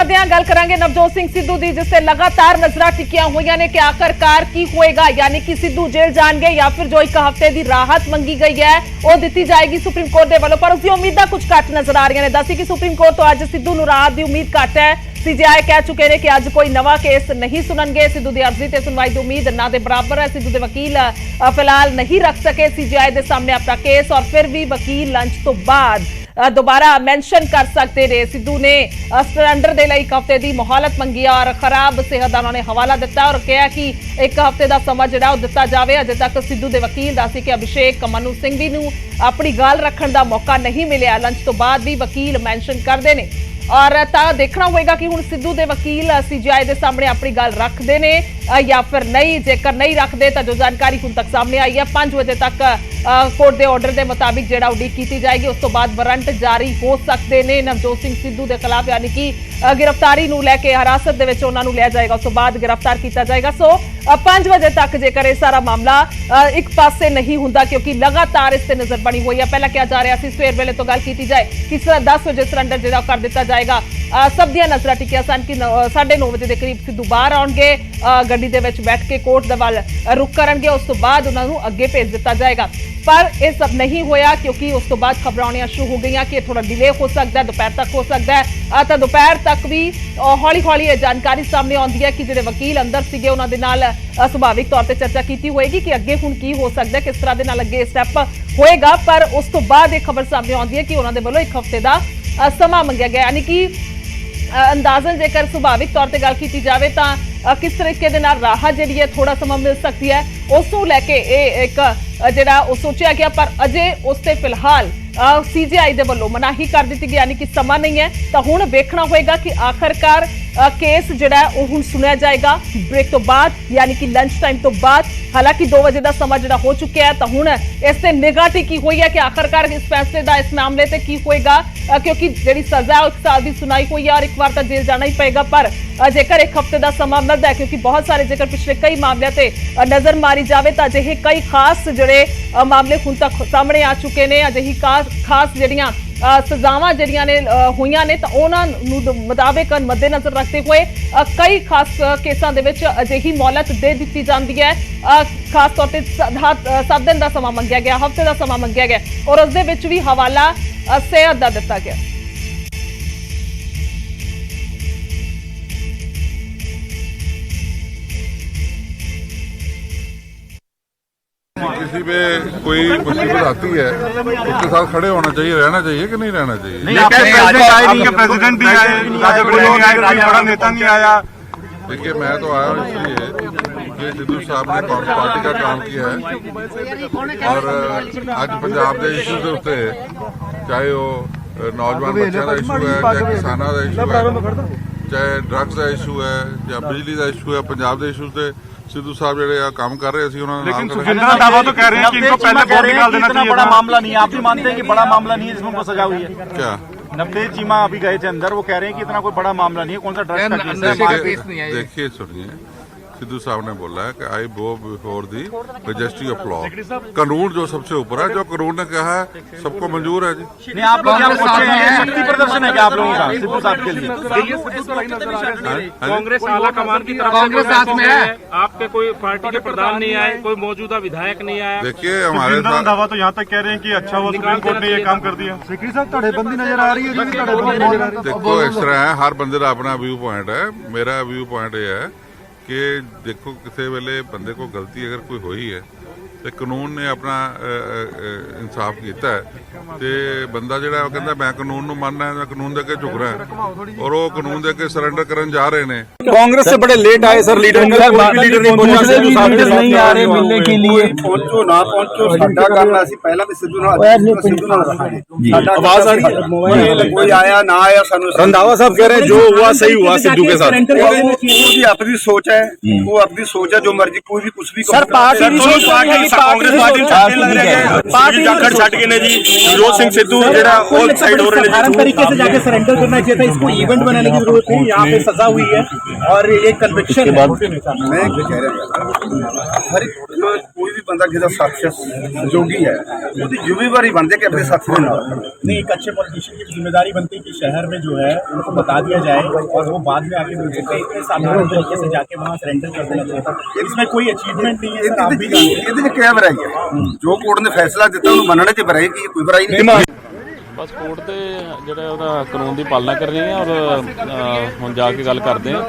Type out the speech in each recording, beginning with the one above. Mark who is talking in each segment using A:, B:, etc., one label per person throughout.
A: गल करांगे नवजोत सिंह सिद्धू दी, जिससे लगातार नजरां टिकियां हुई ने कि आखिरकार की होएगा, यानी कि सिद्धू जेल जाएंगे या फिर जो एक हफ्ते की राहत मंगी गई है वो दी जाएगी सुप्रीम कोर्ट के वालों। पर उसकी उम्मीदां कुछ घट नजर आ रही ने। दसी कि सुप्रीम कोर्ट तो अज सिद्धू नूं राहत की उम्मीद घट है। सीजीआई कह चुके हैं कि अज कोई नवा केस नहीं सुनणगे। सिद्धू की अर्जी ते सुनवाई की उम्मीद ना दे बराबर है। सिद्धू के वकील फिलहाल नहीं रख सके सीजीआई के सामने अपना केस, और फिर भी वकील लंच तो बाद दोबारा मैंशन कर सकते ने। सिद्धू ने सरेंडर के लिए एक हफ्ते की मोहलत मंगी और खराब सेहत का उन्होंने हवाला दिता और कहा कि एक हफ्ते का समा जो दिता जाए। अजे तक सिद्धू के वकील दसी कि अभिषेक मनु सिंघवी नूं अपनी गल रखने का मौका नहीं मिले। लंच तो बाद भी वकील मैंशन करते हैं और देखना होगा कि हुण सिद्धू के वकील सीजीआई के सामने अपनी गल रखते हैं या फिर नहीं। जेकर नहीं रखते तो जो जानकारी हुण तक सामने आई है 5 बजे तक कोर्ट के ऑर्डर के मुताबिक जो उड़ीक की जाएगी। उस तो बाद वारंट जारी हो सकते हैं नवजोत सिंह सिद्धू के खिलाफ, यानी कि गिरफ्तारी नूं लैके हिरासत दे विच उन्हां नूं लिया जाएगा। उस तो बाद गिरफ्तार किया जाएगा। सो 5 बजे तक जेकर यह सारा मामला एक पासे नहीं होंदा, क्योंकि लगातार इस ते नजर बनी हुई है। पहला क्या जा रहा सी सवेर वेले तो गल की जाए कि 10 बजे सरेंडर जो कर दिता जाएगा। सब दियां नजरां टिकियां सन कि 9:30 बजे के करीब सिद्धू बाहर आउणगे, गड्डी दे विच बैठ के कोर्ट दे वल रुख करनगे। उस तो बाद उन्हां नूं अगे भेज दिता जाएगा। पर यह सब नहीं होया, क्योंकि उस तो बाद खबरां आउणियां शुरू हो गई कि थोड़ा डिले हो सकता है, दोपहर तक हो सकता है। तो दोपहर तक भी हौली हौली यह जानकारी सामने आती है कि जो वकील अंदर सीगे उन्हां दे नाल सुभाविक तौर पर चर्चा की होएगी कि अगे हुण की हो सकता है, किस तरह के नाल अगे स्टैप होएगा। पर उस तो बाद एक खबर सामने आती है कि उन्हां दे वल्लों एक हफ्ते का समा मंगया गया, यानी कि अंदाजन जेकर सुभाविक तौर पर गल की जाए तो किस तरीके दे नाल राहत जिहड़ी है थोड़ा समा मिल सकती है, उस नूं लैके एक जिहड़ा सोचा गया। पर अजे उसते फिलहाल सीजीआई दे वल्लों मनाही कर दी गई, यानी कि समा नहीं है। तो हुण वेखना होएगा कि आखिरकार केस जिहड़ा है हुण सुनिया जाएगा ब्रेक तो बाद, यानी कि लंच टाइम तो बाद। हालांकि 2 बजे का समा जिहड़ा हो चुका है, तो हुण इस ते निगाह टिकी हुई है कि आखिरकार इस फैसले का इस मामले से की होएगा, क्योंकि जिहड़ी सज़ा है 1 साल की सुनाई हुई है और एक बार तो जेल जाना ही पेगा। पर जेकर एक हफ्ते का समा मिलता है, क्योंकि बहुत सारे जेकर पिछले कई मामलों से नज़र मारी जाए तो अजिहे कई खास जिहड़े मामले हुण तक सामने आ चुके हैं। अजिही खास जिहड़ियां सजावां जिहड़ियां ने होईयां ने, तो उन्हां मुताबिक मद्देनजर रखते हुए कई खास केसां दे विच अजिही मोहलत दे दी जाती है। खास तौर पर 7 दिन का समा मंगया गया, हफ्ते का समा मंगया गया और उस दे विच भी हवाला सेहत का दिता गया।
B: किसी पे कोई मुसीबत आती है उसके साथ खड़े होना चाहिए, रहना चाहिए कि नहीं रहना चाहिए।
C: नहीं, प्रेसिडेंट भी आए, बड़ा नेता नहीं आया।
B: देखिए मैं तो आया हूँ इसलिए कि सिद्धू साहब ने पार्टी का काम किया है और आज पंजाब के इशू के उत्ते चाहे वो नौजवान बच्चों का इशू है, चाहे किसानों का इशू है, चाहे ड्रग्स का इशू है या बिजली का इशू है, पंजाब के इशू से सिद्धू साहब जो काम कर रहे थे उन्होंने।
C: लेकिन सुखविंदर दावा तो कह रहे हैं कि इनको पहले बोर्ड निकाल देना चाहिए।
D: बड़ा मामला नहीं है, आप भी मानते हैं कि बड़ा मामला नहीं है जिसमें वो सजा हुई है?
B: क्या
D: नवतेज चीमा अभी गए थे अंदर, वो कह रहे हैं कि इतना कोई बड़ा मामला नहीं है, कौन सा ड्रग्स का केस है?
B: देखिए सुनिए, सिद्धू साहब ने बोला है कि आई बो before the registry of law. कानून जो सबसे ऊपर है, जो कानून ने कहा है सबको मंजूर है जी।
D: नहीं, आप लोग क्या पूछे हैं? शक्ति प्रदर्शन है क्या आप लोगों का सिद्धू साहब के लिए?
E: कांग्रेस आला कमान की तरफ कांग्रेस साथ में है, आपके कोई पार्टी के प्रधान नहीं आए, कोई मौजूदा विधायक नहीं आया।
B: देखिए हमारे साथ
C: दावा तो यहाँ तक कह रहे हैं कि अच्छा हुआ सुप्रीम कोर्ट ने ये काम कर दिया। सिकरी साहब धड़ेबंदी नजर आ रही है।
B: देखो इस तरह है, हर बंदे का अपना व्यू पॉइंट है। मेरा व्यू पॉइंट ये है कि देखो किसी वेले बंदे को गलती अगर कोई हुई है तो कानून ने अपना इंसाफ किया है, तो बंदा जिहड़ा कहता मैं कानून नूं मानना है, मैं कानून दे अगे झुकना है और वो कानून दे अगे सरेंडर करन जा रहे हैं।
D: कांग्रेस से बड़े लेट आए सर लीडर नहीं पहुंचा, सिद्धू साहब नहीं आ रहे मिलने के लिए।
F: पहुंचो ना पहुंचो साडा काम है, पहला भी सिद्धू नाल रखांगे।
D: आवाज आ रही है,
F: कोई आया ना आया सानू
D: रंधावा साहब कह रहे हैं जो हुआ सही हुआ सिद्धू के साथ।
F: वो अपनी सोच है, वो अपनी सोच है, जो मर्जी कोई भी कुछ भी
D: sir party
C: Congress party Jakhar छट के ने जी नवजोत सिंह सिद्धू जेड़ा ऑल साइड हो रहे हैं जी।
G: तरीके से जाके सरेंडर करना चाहिए था, इसको इवेंट बनाने की जरूरत है। यहाँ पे सजा हुई है और ये कन्विक्शन है।
F: मैं कह रहा हूँ हर जो कोई भी बंदा किसी साथी सहयोगी है उसकी जिम्मेवारी बनती है कि अपने साथी के नाल
G: नहीं, एक अच्छे पॉलिटिशियन की जिम्मेदारी बनती है कि शहर में जो है उनको बता दिया जाए और वो बाद में आके मिल सकते हैं। इतने साधारण तरीके से जाके वहाँ सरेंडर कर देना चाहिए। इसमें कोई अचीवमेंट नहीं है सर, आप भी जानते हैं।
F: क्या बुराई है? जो कोर्ट ने फैसला दिता उन्हें मनने च बुराई की कोई बुराई नहीं।
H: बस कोर्ट ਦੇ ਜਿਹੜਾ ਉਹਦਾ ਕਾਨੂੰਨ ਦੀ ਪਾਲਣਾ ਕਰਨੀ ਹੈ ਔਰ ਹੁਣ ਜਾ ਕੇ ਗੱਲ ਕਰਦੇ ਆ।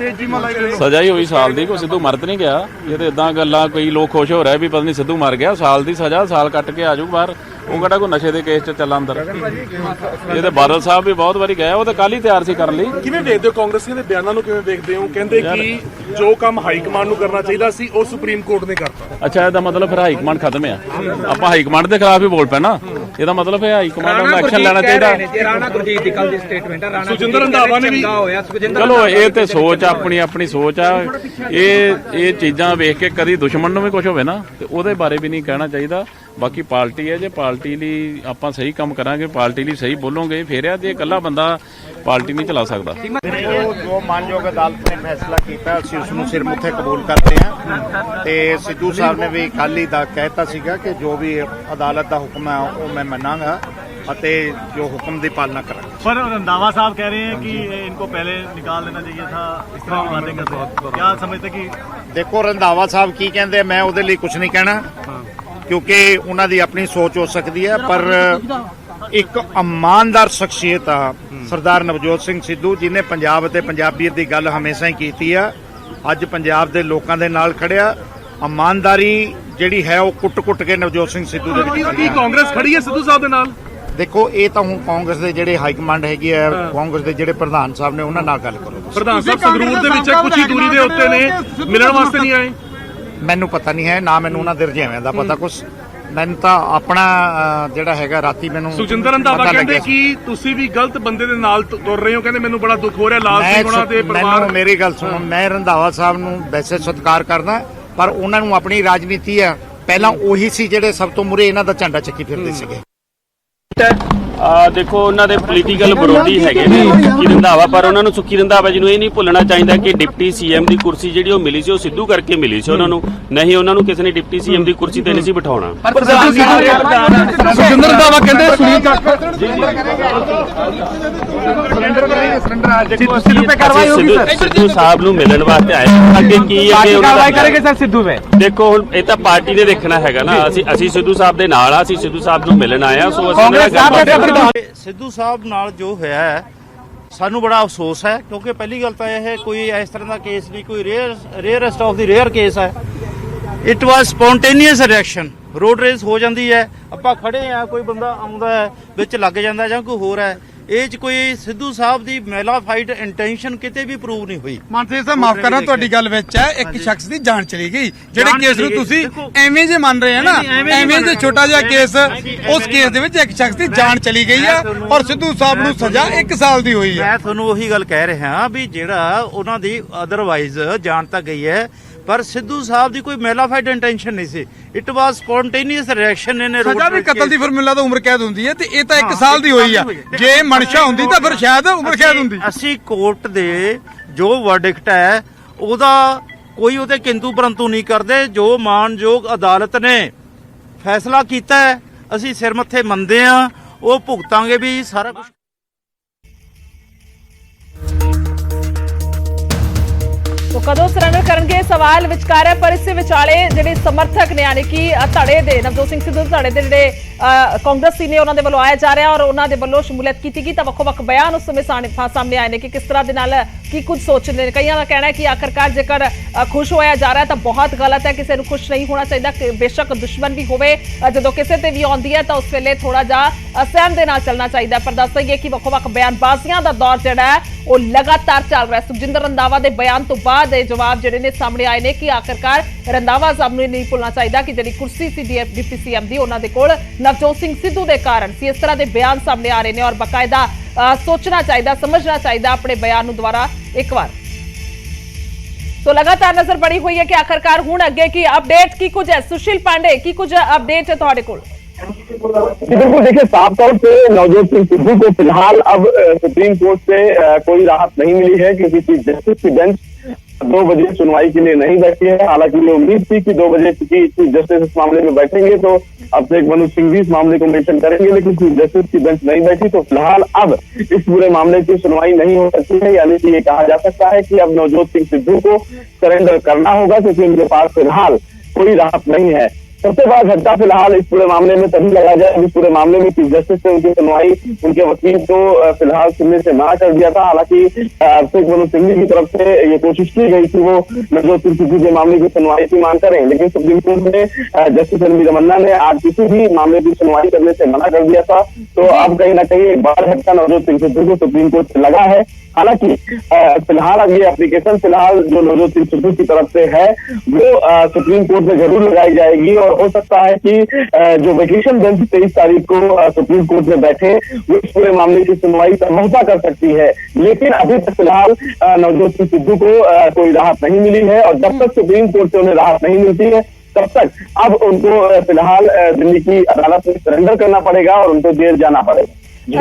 H: ਸਜ਼ਾ ਹੀ ਹੋਈ ਸਾਲ ਦੀ, ਕੋਈ ਸਿੱਧੂ ਮਰ ਨਹੀਂ ਗਿਆ। ਇਹ ਤੇ ਇਦਾਂ ਗੱਲਾਂ ਕਈ ਲੋਕ ਖੁਸ਼ ਹੋ ਰਹੇ ਵੀ ਪਤਾ ਨਹੀਂ ਸਿੱਧੂ ਮਰ ਗਿਆ। ਸਾਲ ਦੀ ਸਜ਼ਾ, ਸਾਲ ਕੱਟ ਕੇ ਆ ਜਾਊ ਬਾਹਰ। ਉਹ ਕਿਹੜਾ ਕੋਈ ਨਸ਼ੇ ਦੇ ਕੇਸ 'ਚ ਚੱਲਾ ਅੰਦਰ। ਇਹ ਤੇ ਬਾਦਲ ਸਾਹਿਬ ਵੀ ਬਹੁਤ ਵਾਰੀ ਗਏ, ਉਹ ਤਾਂ ਕੱਲ ਹੀ ਤਿਆਰ ਸੀ ਕਰਨ ਲਈ।
C: ਕਿਵੇਂ ਦੇਖਦੇ ਹੋ ਕਾਂਗਰਸੀਆਂ ਦੇ ਬਿਆਨਾਂ ਨੂੰ, ਕਿਵੇਂ ਦੇਖਦੇ ਹੋ? ਕਹਿੰਦੇ ਕਿ ਜੋ ਕੰਮ ਹਾਈ ਕਮਾਂਡ ਨੂੰ ਕਰਨਾ ਚਾਹੀਦਾ ਸੀ ਉਹ ਸੁਪਰੀਮ ਕੋਰਟ ਨੇ ਕਰਤਾ।
H: ਅੱਛਾ, ਇਹਦਾ ਮਤਲਬ ਫਿਰ ਹਾਈ ਕਮਾਂਡ ਖਤਮ ਆ। ਆਪਾਂ ਹਾਈ ਕਮਾਂਡ ਦੇ ਖਿਲਾਫ ਹੀ ਬੋਲ ਪਏ ਨਾ। ਇਹਦਾ ਮਤਲਬ ਹੈ ਹਾਈ ਕਮਾਂਡ ਨੂੰ ਐਕਸ਼ਨ ਲੈਣਾ ਚਾਹੀਦਾ।
G: ਰਾਣਾ ਗੁਰਜੀਤ ਦੀ ਕੱਲ ਦੀ ਸਟੇਟਮੈਂਟ ਹੈ,
C: ਸੁਖਜਿੰਦਰ ਰੰਧਾਵਾ ਨੇ ਵੀ
H: ਚਲੋ ਇਹ ਤੇ ਸੋਚ ਆਪਣੀ ਸੋਚ ਆ। ਇਹ ਚੀਜ਼ਾਂ ਵੇਖ ਕੇ ਕਦੀ ਦੁਸ਼ਮਣ ਨੂੰ ਵੀ ਕੁਝ ਹੋਵੇ ਨਾ ਤੇ ਉਹਦੇ ਬਾਰੇ ਵੀ ਨਹੀਂ ਕਹਿਣਾ ਚਾਹੀਦਾ। ਬਾਕੀ ਪਾਰਟੀ ਹੈ, ਜੇ ਪਾਰਟੀ ਲਈ ਆਪਾਂ ਸਹੀ ਕੰਮ ਕਰਾਂਗੇ, ਪਾਰਟੀ ਲਈ ਸਹੀ ਬੋਲੋਗੇ ਫੇਰ ਆ। ਜੇ ਇਕੱਲਾ ਬੰਦਾ ਪਾਰਟੀ ਨਹੀਂ ਚਲਾ ਸਕਦਾ।
I: ਜੋ ਮਾਨਯੋਗ ਅਦਾਲਤ ਨੇ ਫੈਸਲਾ ਕੀਤਾ ਅਸੀਂ ਉਸ ਨੂੰ ਸਿਰ ਮੁੱਥੇ ਕਬੂਲ ਕਰਦੇ ਹਾਂ ਤੇ ਸਿੱਧੂ ਸਾਹਿਬ ਨੇ ਵੀ ਕੱਲ੍ਹ ਹੀ ਦਾ ਕਹਿਤਾ ਸੀਗਾ ਕਿ ਜੋ ਵੀ ਅਦਾਲਤ ਦਾ ਹੁਕਮ ਹੈ ਉਹ ਮੈਂ ਮੰਨਾਂਗਾ ਅਤੇ ਜੋ ਹੁਕਮ ਦੀ ਪਾਲਣਾ ਕਰਾਂਗਾ।
G: पर रंधावा साहब कह रहे हैं कि इनको पहले निकाल देना चाहिए था, इस तरह की बातें करते हैं। क्या समझते कि
I: ਦੇਖੋ ਰੰਧਾਵਾ ਸਾਹਿਬ ਕੀ ਕਹਿੰਦੇ, ਮੈਂ ਉਹਦੇ ਲਈ ਕੁਝ ਨਹੀਂ ਕਹਿਣਾ ਕਿਉਂਕਿ ਉਹਨਾਂ ਦੀ ਆਪਣੀ ਸੋਚ ਹੋ ਸਕਦੀ ਹੈ। ਪਰ ਇੱਕ ਇਮਾਨਦਾਰ ਸ਼ਖਸੀਅਤ ਆ ਸਰਦਾਰ ਨਵਜੋਤ ਸਿੰਘ ਸਿੱਧੂ, ਜਿਹਨੇ ਪੰਜਾਬ ਅਤੇ ਪੰਜਾਬੀਅਤ ਦੀ ਗੱਲ ਹਮੇਸ਼ਾ ਹੀ ਕੀਤੀ ਆ। ਅੱਜ ਪੰਜਾਬ ਦੇ ਲੋਕਾਂ ਦੇ ਨਾਲ ਖੜਿਆ। ਇਮਾਨਦਾਰੀ ਜਿਹੜੀ ਹੈ ਉਹ ਕੁੱਟ-ਕੁੱਟ ਕੇ ਨਵਜੋਤ ਸਿੰਘ ਸਿੱਧੂ ਦੇ ਵਿੱਚ
C: ਕੀ ਕਾਂਗਰਸ ਖੜੀ ਹੈ ਸਿੱਧੂ ਸਾਹਿਬ ਦੇ ਨਾਲ?
I: ਦੇਖੋ ਇਹ ਤਾਂ ਹੁਣ ਕਾਂਗਰਸ ਦੇ ਜਿਹੜੇ ਹਾਈ ਕਮਾਂਡ ਹੈਗੀ ਹੈ, ਕਾਂਗਰਸ ਦੇ ਜਿਹੜੇ ਪ੍ਰਧਾਨ ਸਾਹਿਬ ਨੇ ਉਹਨਾਂ ਨਾਲ ਗੱਲ ਕਰੋ।
C: ਪ੍ਰਧਾਨ ਸਾਹਿਬ ਸੰਗਰੂਰ ਦੇ ਵਿੱਚ ਕੁਝ ਹੀ ਦੂਰੀ ਦੇ ਉੱਤੇ ਨੇ, ਮਿਲਣ ਵਾਸਤੇ ਨਹੀਂ ਆਏ।
I: ਮੈਨੂੰ ਪਤਾ ਨਹੀਂ ਹੈ ਨਾ, ਮੈਨੂੰ ਉਹਨਾਂ ਦੇ ਰੁਝੇਵਿਆਂ ਦਾ ਪਤਾ ਕੁਛ। ਮੈਨੂੰ ਤਾਂ ਆਪਣਾ ਜਿਹੜਾ ਹੈਗਾ ਰਾਤੀ ਮੈਨੂੰ
C: ਸੁਖਜਿੰਦਰ ਰੰਧਾਵਾ ਕਹਿੰਦੇ ਕਿ ਤੁਸੀਂ ਵੀ ਗਲਤ ਬੰਦੇ ਦੇ ਨਾਲ ਤੁਰ ਰਹੇ ਹੋ। ਕਹਿੰਦੇ ਮੈਨੂੰ ਬੜਾ ਦੁੱਖ ਹੋ ਰਿਹਾ ਲਾਲ ਸਿੰਘ ਉਹਨਾਂ ਦੇ ਪਰਿਵਾਰ।
I: ਮੈਨੂੰ ਮੇਰੀ ਗੱਲ ਸੁਣੋ, ਮੈਂ ਰੰਧਾਵਾ ਸਾਹਿਬ ਨੂੰ ਵੈਸੇ ਸਤਿਕਾਰ ਕਰਦਾ, ਪਰ ਉਹਨਾਂ ਨੂੰ ਆਪਣੀ ਰਾਜਨੀਤੀ ਆ। ਪਹਿਲਾਂ ਉਹੀ ਸੀ ਜਿਹੜੇ ਸਭ ਤੋਂ ਮੂਹਰੇ ਇਹਨਾਂ ਦਾ ਝੰਡਾ ਚੱਕੀ ਫਿਰਦੇ ਸੀਗੇ।
H: ਦੇਖੋ ਉਹਨਾਂ ਦੇ ਪੋਲੀਟੀਕਲ ਵਿਰੋਧੀ ਹੈਗੇ ਨੇ ਸੁੱਖੀ ਰੰਧਾਵਾ, ਪਰ ਉਹਨਾਂ ਨੂੰ ਸੁੱਖੀ ਰੰਧਾਵਾ ਜੀ ਨੂੰ ਇਹ ਨਹੀਂ ਭੁੱਲਣਾ ਚਾਹੀਦਾ ਕਿ ਡਿਪਟੀ ਸੀਐਮ ਦੀ ਕੁਰਸੀ ਜਿਹੜੀ ਉਹ ਮਿਲੀ ਸੀ ਉਹ ਸਿੱਧੂ ਕਰਕੇ ਮਿਲੀ ਸੀ ਉਹਨਾਂ ਨੂੰ, ਨਹੀਂ ਉਹਨਾਂ ਨੂੰ ਕਿਸੇ ਨੇ ਡਿਪਟੀ ਸੀਐਮ ਦੀ ਕੁਰਸੀ ਤੇ ਨਹੀਂ ਸੀ ਬਿਠਾਉਣਾ।
C: ਸੁਖਜਿੰਦਰ ਰੰਧਾਵਾ ਕਹਿੰਦੇ ਸੁਨੀਲ
H: ਸਿੱਧੂ ਸਾਹਿਬ ਨੂੰ ਮਿਲਣ ਵਾਸਤੇ ਆਏ। ਅੱਗੇ ਕੀ ਅੱਗੇ ਕਾਰਵਾਈ ਕਰੇਗੇ ਸਰ ਸਿੱਧੂ ਤੇ? ਦੇਖੋ ਹੁਣ ਇਹ ਤਾਂ ਪਾਰਟੀ ਨੇ ਦੇਖਣਾ ਹੈਗਾ ਨਾ। ਅਸੀਂ ਸਿੱਧੂ ਸਾਹਿਬ ਦੇ ਨਾਲ ਆ, ਅਸੀਂ ਸਿੱਧੂ ਸਾਹਿਬ ਨੂੰ ਮਿਲਣ ਆਏ ਆ। ਸੋ ਅਸੀਂ
I: ਸਿੱਧੂ ਸਾਹਿਬ ਨਾਲ ਜੋ ਹੋਇਆ ਹੈ ਸਾਨੂੰ ਬੜਾ ਅਫਸੋਸ ਹੈ ਕਿਉਂਕਿ ਪਹਿਲੀ ਗੱਲ ਤਾਂ ਇਹ ਹੈ ਕੋਈ ਇਸ ਤਰ੍ਹਾਂ ਦਾ ਕੇਸ ਨਹੀਂ, ਕੋਈ rarest of the rare case ਹੈ। It was spontaneous reaction. Road race ਹੋ ਜਾਂਦੀ ਹੈ, ਆਪਾਂ ਖੜੇ ਆ, ਕੋਈ ਬੰਦਾ ਆਉਂਦਾ ਹੈ ਵਿੱਚ ਲੱਗ ਜਾਂਦਾ ਜਾਂ ਕੋਈ ਹੋਰ ਹੈ। ਇਹ 'ਚ ਕੋਈ ਸਿੱਧੂ ਸਾਹਿਬ ਦੀ ਮੈਲਾਫਾਈਡ ਇੰਟੈਂਸ਼ਨ ਕਿਤੇ ਵੀ ਪ੍ਰੂਵ ਨਹੀਂ ਹੋਈ।
J: ਮਾਨਸਾ ਸਾਹਿਬ ਮਾਫ ਕਰਨਾ, ਤੁਹਾਡੀ ਗੱਲ ਵਿੱਚ ਹੈ ਇੱਕ ਸ਼ਖਸ ਦੀ ਜਾਨ ਚਲੀ ਗਈ। ਜਿਹੜੇ ਕੇਸ ਨੂੰ ਤੁਸੀਂ ਐਵੇਂ ਜੇ ਮੰਨ ਰਹੇ ਆ ਨਾ, ਐਵੇਂ ਜੇ ਛੋਟਾ ਜਿਹਾ ਕੇਸ, ਉਸ ਕੇਸ ਦੇ ਵਿੱਚ ਇੱਕ ਸ਼ਖਸ ਦੀ ਜਾਨ ਚਲੀ ਗਈ ਹੈ ਔਰ ਸਿੱਧੂ ਸਾਹਿਬ ਨੂੰ ਸਜ਼ਾ 1 ਸਾਲ ਦੀ ਹੋਈ ਹੈ।
I: ਮੈਂ ਤੁਹਾਨੂੰ ਉਹੀ ਗੱਲ ਕਹਿ ਰਿਹਾ ਵੀ ਜਿਹੜਾ ਉਹਨਾਂ ਦੀ ਅਦਰਵਾਈਜ਼ ਜਾਨ ਤਾਂ ਗਈ ਹੈ ਪਰ ਸਿੱਧੂ ਸਾਹਿਬ ਦੀ ਕੋਈ ਮੈਲਾਫਾਈਡ ਇੰਟੈਂਸ਼ਨ ਨਹੀਂ ਸੀ। ਇਟ ਵਾਸ ਸਪੌਂਟੇਨੀਅਸ ਰਿਐਕਸ਼ਨ ਇਨ
J: ਸਜ਼ਾ ਵੀ ਕਤਲ ਦੀ ਫਾਰਮੂਲਾ ਤਾਂ ਉਮਰ ਕੈਦ ਹੁੰਦੀ ਹੈ ਤੇ ਇਹ ਤਾਂ 1 ਸਾਲ ਦੀ ਹੋਈ ਆ। ਜੇ ਮਨਸ਼ਾ ਹੁੰਦੀ ਤਾਂ ਫਿਰ ਸ਼ਾਇਦ ਉਮਰ ਕੈਦ ਹੁੰਦੀ।
I: ਅਸੀਂ ਕੋਰਟ ਦੇ ਜੋ ਵਰਡਿਕਟ ਹੈ ਉਹਦਾ ਕੋਈ ਉਹਦੇ ਕਿੰਤੂ ਪਰੰਤੂ ਨਹੀਂ ਕਰਦੇ। ਜੋ ਮਾਨਯੋਗ ਅਦਾਲਤ ਨੇ ਫੈਸਲਾ ਕੀਤਾ ਹੈ ਅਸੀਂ ਸਿਰ ਮੱਥੇ ਮੰਨਦੇ ਆ, ਉਹ ਭੁਗਤਾਂਗੇ ਵੀ ਸਾਰਾ ਕੁਝ।
A: तो कदों सरैंडर करनगे सवाल विचकार है, पर इस विचाले जिहड़े समर्थक ने यानी कि धड़े दे नवजोत सिंह सिद्धू धड़े दे जिहड़े कांग्रेसी ने उन्होंने वालों आया जा रहा और उन्होंने वालों शमूलियत की गई। तो वक्-वक् बयान उस समय सामने आए हैं कि किस तरह के नाल की कुछ सोचते हैं। कईयां दा कहना है कि आखिरकार जेकर खुश होया जा रहा है तो बहुत गलत है, किसी को खुश नहीं होना चाहिए। बेशक दुश्मन भी होवे जो किसी ते भी आउंदी है तो उस वेले थोड़ा जिहा सहम दे नाल चलना चाहिए। पर दस दईए कि वक्-वक् बयानबाजियां दा दौर जिहड़ा है वो लगातार चल रहा है। सुखजिंदर रंधावा के बयान तो बाद जवाब जिहड़े ने सामने आए ने कि आखिरकार रंधावा साहब नूं नहीं भुलना चाहिए कि जिहड़ी कुर्सी सी डिप्टी सीएम दी उन्हां दे कोल नवजोत सिंह सिद्धू के कारण सी। इस तरह के बयान सामने आ रहे हैं और बाकायदा सोचना चाहिए, समझना चाहिए अपने बयान नूं दोबारा एक बार। तो लगातार नजर बड़ी हुई है कि आखिरकार हुण अगे की अपडेट की कुछ है। सुशील पांडे की कुछ अपडेट है तुहाडे कोल?
K: बिल्कुल, देखिए साफ तौर पे नवजोत सिंह सिद्धू को फिलहाल अब सुप्रीम कोर्ट से कोई राहत नहीं मिली है क्योंकि चीफ जस्टिस की बेंच 2 बजे सुनवाई के लिए नहीं बैठी है। हालांकि ये उम्मीद थी कि 2 बजे चूंकि चीफ जस्टिस इस मामले में बैठेंगे तो अभिषेक मनु सिंह भी इस मामले को मेंशन करेंगे, लेकिन चीफ जस्टिस की बेंच नहीं बैठी तो फिलहाल अब इस पूरे मामले की सुनवाई नहीं हो सकती है। यानी कि ये कहा जा सकता है कि अब नवजोत सिंह सिद्धू को सरेंडर करना होगा, क्योंकि उनके पास फिलहाल कोई राहत नहीं है। सबसे बड़ा झटका फिलहाल इस पूरे मामले में तभी लगा जाए, इस पूरे मामले में चीफ जस्टिस ने उनकी सुनवाई उनके वकील को फिलहाल सुनने से मना कर दिया था। हालांकि अभिषेक मनु सिंघवी की तरफ से ये कोशिश की गई कि वो नवजोत सिंह सिद्धू के मामले की सुनवाई की मांग करें, लेकिन सुप्रीम कोर्ट ने जस्टिस एल बी रमन्ना ने आज किसी भी मामले की सुनवाई करने से मना कर दिया था। तो अब कहीं ना कहीं एक बड़ा झटका नवजोत सिंह सिद्धू को सुप्रीम कोर्ट से लगा है। हालांकि फिलहाल अब ये एप्लीकेशन फिलहाल जो नवजोत सिंह सिद्धू की तरफ से है वो सुप्रीम कोर्ट में जरूर लगाई जाएगी, और हो सकता है कि जो वेकेशन बेंच 23 तारीख को सुप्रीम कोर्ट में बैठे वो इस पूरे मामले की सुनवाई संभवतः कर सकती है। लेकिन अभी तक फिलहाल नवजोत सिंह सिद्धू को कोई राहत नहीं मिली है, और जब तक सुप्रीम कोर्ट से उन्हें राहत नहीं मिलती है तब तक अब उनको फिलहाल दिल्ली की अदालत में सरेंडर करना पड़ेगा और उनको जेल जाना पड़ेगा।